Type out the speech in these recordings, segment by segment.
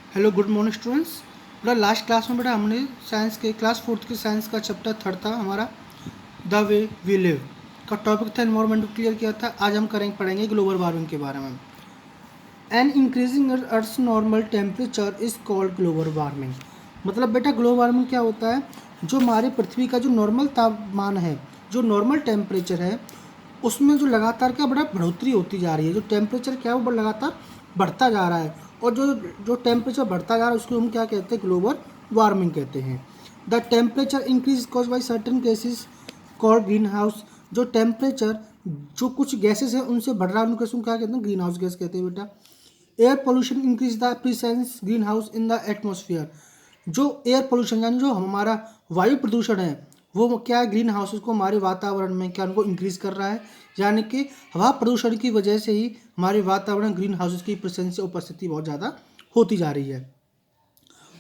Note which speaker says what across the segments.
Speaker 1: Hello good morning students. बेटा last class में बेटा हमने साइंस के क्लास फोर्थ के साइंस का चैप्टर थर्ड था हमारा द वे वी लिव का टॉपिक था एनवायरमेंट को क्लियर किया था। आज हम पढ़ेंगे ग्लोबल वार्मिंग के बारे में। An increasing earth normal temperature is called global warming. मतलब बेटा ग्लोबल वार्मिंग क्या होता है, जो हमारे पृथ्वी का जो नॉर्मल तापमान है, जो नॉर्मल टेम्परेचर है, उसमें जो लगातार क्या बड़ा बढ़ोतरी होती जा रही है। जो टेम्परेचर क्या है वो लगातार बढ़ता जा रहा है, और जो जो टेम्परेचर बढ़ता जा रहा है उसको हम क्या कहते हैं, ग्लोबल वार्मिंग कहते हैं। The temperature increase cause by certain cases called green house. जो टेम्परेचर जो कुछ गैसेस हैं उनसे बढ़ रहा है उनको क्या कहते हैं, ग्रीन हाउस गैस कहते हैं बेटा। Air pollution increase the presence green house in the atmosphere. जो एयर पोल्यूशन यानी जो हमारा वायु प्रदूषण है वो क्या है, ग्रीन हाउसेस को हमारे वातावरण में क्या उनको इंक्रीज कर रहा है। यानी कि हवा प्रदूषण की वजह से ही हमारे वातावरण ग्रीन हाउसेस की प्रेजेंस से उपस्थिति बहुत ज़्यादा होती जा रही है।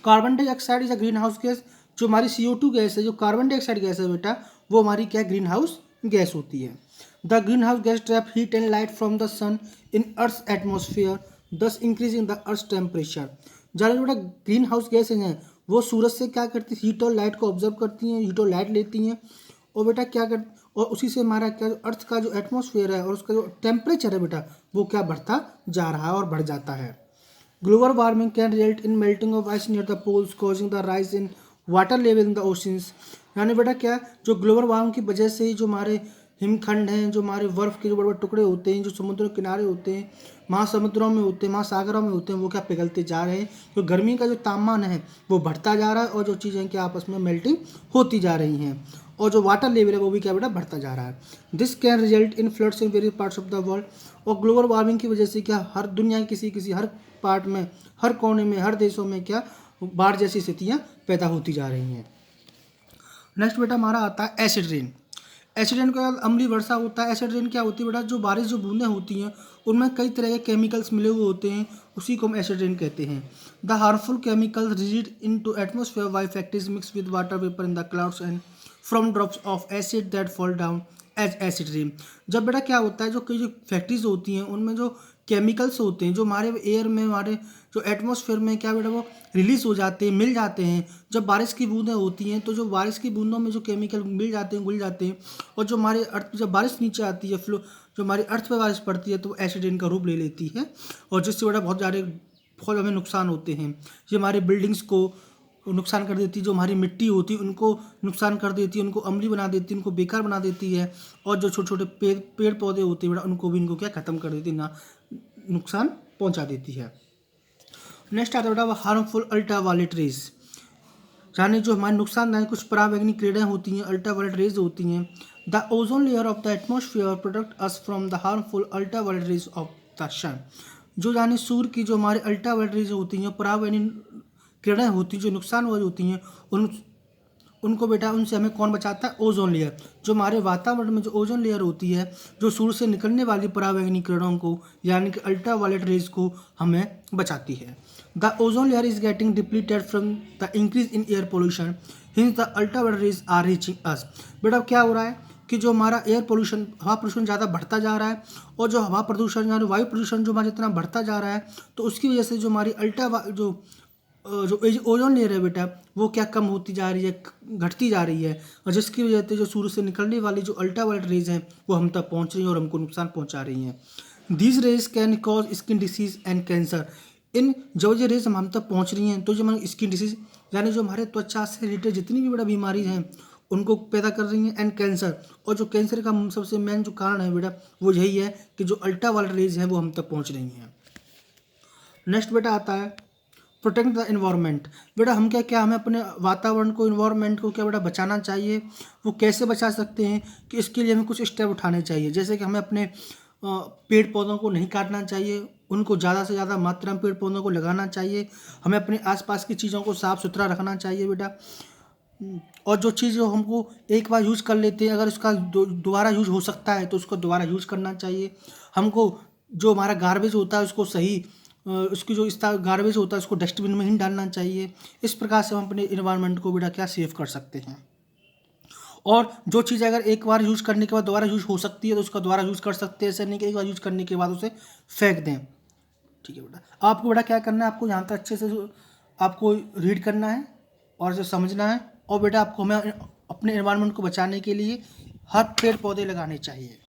Speaker 1: Carbon dioxide is a green house gas. जो हमारी CO2 गैस है, जो कार्बन डाइऑक्साइड गैस है बेटा, वो हमारी क्या ग्रीन हाउस गैस होती है। The greenhouse gas trap heat and light from the sun in earth atmosphere this increasing the earth temperature. जहाँ बेटा ग्रीन हाउस गैसेज हैं वो सूरज से क्या करती है, हीट और लाइट को ऑब्जर्व करती हैं, हीट और लाइट लेती हैं, और बेटा क्या कर, और उसी से हमारा क्या अर्थ का जो एटमोसफियर है और उसका जो टेम्परेचर है बेटा वो क्या बढ़ता जा रहा है और बढ़ जाता है। Global warming can result in melting of ice near the poles, causing the rise in water level in the oceans। यानी बेटा क्या, जो ग्लोबल वार्मिंग की वजह से ही जो हमारे हिमखंड हैं, जो हमारे बर्फ़ के जो बड़े बड़े टुकड़े होते हैं, जो समुद्र के किनारे होते हैं, महासमुद्रों में होते हैं, महासागरों में होते हैं, वो क्या पिघलते जा रहे हैं। जो गर्मी का जो तापमान है वो बढ़ता जा रहा है, और जो चीज़ें क्या आपस में मेल्टिंग होती जा रही हैं, और जो वाटर लेवल है वो भी क्या बेटा बढ़ता जा रहा है। This can result in floods in various parts of the world. और ग्लोबल वार्मिंग की वजह से क्या हर दुनिया के किसी किसी हर पार्ट में, हर कोने में, हर देशों में क्या बाढ़ जैसी स्थितियाँ पैदा होती जा रही हैं। नेक्स्ट बेटा हमारा आता है एसिड रेन। एसिड रेन का अम्लीय वर्षा होता है। एसिड रेन क्या होती है बेटा, जो बारिश जो बूंदें होती हैं उनमें कई तरह के केमिकल्स मिले हुए होते हैं, उसी को हम एसिड रेन कहते हैं। The harmful chemicals release into atmosphere by factories mix with water vapour in the clouds and from drops of acid that fall down as acid rain. जब बेटा क्या होता है, जो कई जो फैक्ट्रीज होती हैं उनमें जो केमिकल्स होते हैं, जो हमारे एयर में, हमारे जो एटमॉस्फेयर में क्या बेटा वो रिलीज हो जाते हैं, मिल जाते हैं। जब बारिश की बूंदें होती हैं तो जो बारिश की बूंदों में जो केमिकल मिल जाते हैं, घुल जाते हैं, और जो हमारे अर्थ जब बारिश नीचे आती है, फ्लो जो हमारी अर्थ पर बारिश पड़ती है तो एसिड रेन का रूप ले लेती है, और जिससे बेटा बहुत हमें नुकसान होते हैं। ये हमारी बिल्डिंग्स को नुकसान कर देती है, जो हमारी मिट्टी होती है उनको नुकसान कर देती है, उनको अम्लीय बना देती है, उनको बेकार बना देती है, और जो छोटे छोटे पेड़ पौधे होते हैं बेटा उनको भी इनको क्या ख़त्म कर देती है, ना नुकसान पहुंचा देती है। नेक्स्ट आता है बेटा हार्मफुल अल्ट्रावायलेट रेज। यानी जो हमारे नुकसानदायक कुछ पराबैंगनी किरणें होती हैं, अल्ट्रावायलेट रेज होती हैं। The ozone layer of the atmosphere protect us from the harmful ultraviolet rays of the sun. जो यानी सूर्य की जो हमारे अल्ट्रावायलेट रेज होती हैं, पराबैंगनी किरणें होती हैं, जो नुकसान वाली होती हैं, उन उनको बेटा उनसे हमें कौन बचाता है, ओजोन लेयर। जो हमारे वातावरण में जो ओजोन लेयर होती है, जो सूर्य से निकलने वाली पराबैंगनी किरणों को यानी कि अल्ट्रावायलेट रेज को हमें बचाती है। The ozone layer is getting depleted from the increase in air pollution, hence the ultraviolet rays are reaching us. बेटा क्या हो रहा है कि जो हमारा एयर पोल्यूशन, हवा प्रदूषण ज़्यादा बढ़ता जा रहा है, और जो हवा प्रदूषण यानी वायु प्रदूषण जो हमारा जितना बढ़ता जा रहा है, तो उसकी वजह से जो हमारी जो ओजोन लेयर है बेटा वो क्या कम होती जा रही है, घटती जा रही है, और जिसकी वजह से जो सूर्य से निकलने वाली जो अल्ट्रावायलेट रेज हैं वो हम तक पहुंच रही हैं और हमको नुकसान पहुंचा रही हैं। These rays can cause skin disease and cancer. इन जब ये रेज हम तक पहुंच रही हैं तो जो हमारी स्किन डिसीज यानी जो हमारे त्वचा से रिलेटेड जितनी भी बड़ा बीमारी हैं उनको पैदा कर रही हैं, एंड कैंसर। और जो कैंसर का सबसे मेन जो कारण है बेटा वो यही है कि जो अल्ट्रावायलेट रेज हैं वो हम तक पहुँच रही हैं। नेक्स्ट बेटा आता है प्रोटेक्ट द इन्वायरमेंट। बेटा हम क्या क्या हमें अपने वातावरण को, इन्वायरमेंट को क्या बेटा बचाना चाहिए। वो कैसे बचा सकते हैं कि इसके लिए हमें कुछ स्टेप उठाने चाहिए, जैसे कि हमें अपने पेड़ पौधों को नहीं काटना चाहिए, उनको ज़्यादा से ज़्यादा मात्रा में पेड़ पौधों को लगाना चाहिए। हमें अपने आसपास की चीज़ों को साफ़ सुथरा रखना चाहिए बेटा। और जो चीज़ जो हमको एक बार यूज़ कर लेते हैं, अगर उसका दोबारा यूज़ हो सकता है तो उसको दोबारा यूज़ करना चाहिए। हमको जो हमारा गार्बेज होता है उसको सही उसकी जो इस गार्बेज होता है उसको डस्टबिन में ही डालना चाहिए। इस प्रकार से हम अपने इन्वायरमेंट को बेटा क्या सेव कर सकते हैं। और जो चीज़ अगर एक बार यूज़ करने के बाद दोबारा यूज़ हो सकती है तो उसका दोबारा यूज़ कर सकते हैं, ऐसा नहीं कि एक बार यूज़ करने के बाद उसे फेंक दें। ठीक है बेटा, आपको बेटा क्या करना है, आपको यहाँ तक अच्छे से आपको रीड करना है और इसे समझना है। और बेटा आपको हमें अपने एनवायरनमेंट को बचाने के लिए हर पेड़ पौधे लगाने चाहिए।